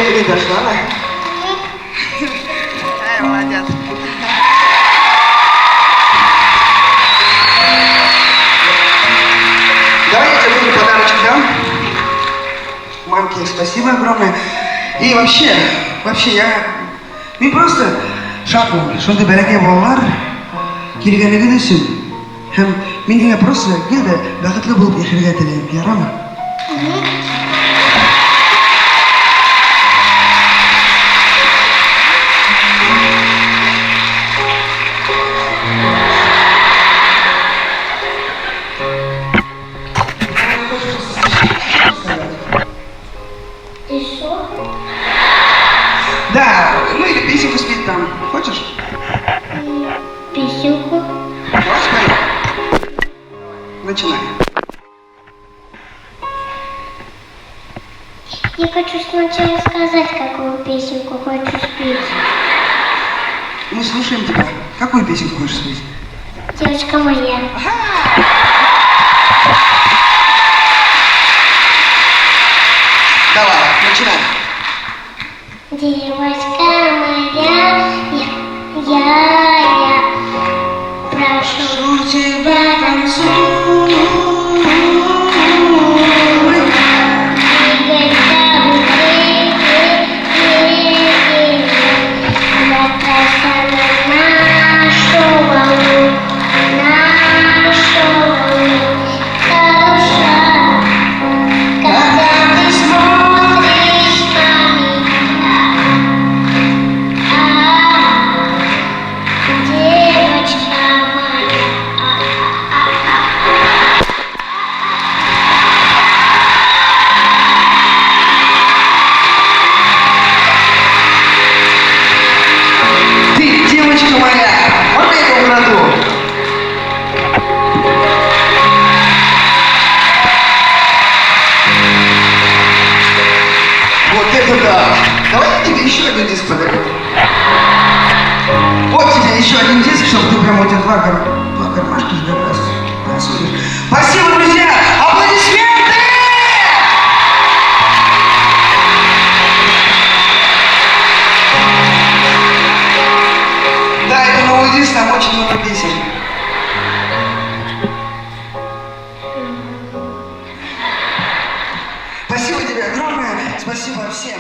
ты дошла? Ай, молодец. Давай я тебе буду подарочек дам. Мамке спасибо огромное. И вообще я... Мен просто шақпын. Шонда бәләкәй балалар келгәнлеген өчен. Һәм мен деңә просто кел дә бәхетле булып яшәргә теләйм. Ярамы? Ты что? Да, ну или песенку спеть там. Хочешь? Писюку? Давай споем. Начинай. Я хочу сначала сказать, какую песенку хочу спеть. Мы слушаем тебя. Какую песенку хочешь спеть? Девочка моя. Давай, начинай. Девочка моя, я прошу тебя танцуй. Двигай быстрее, бросайся на нашу волну, душа, когда ты смотришь на меня, девочка моя. Ты, девочка моя, можно я тебя украду? Вот это да! Давай я тебе еще один диск подарю. Вот тебе еще один диск, чтобы ты прям у тебя два кармашка засунешь. Спасибо, друзья! Аплодисменты! Да, это новый диск, там очень много песен. Спасибо тебе огромное, спасибо всем.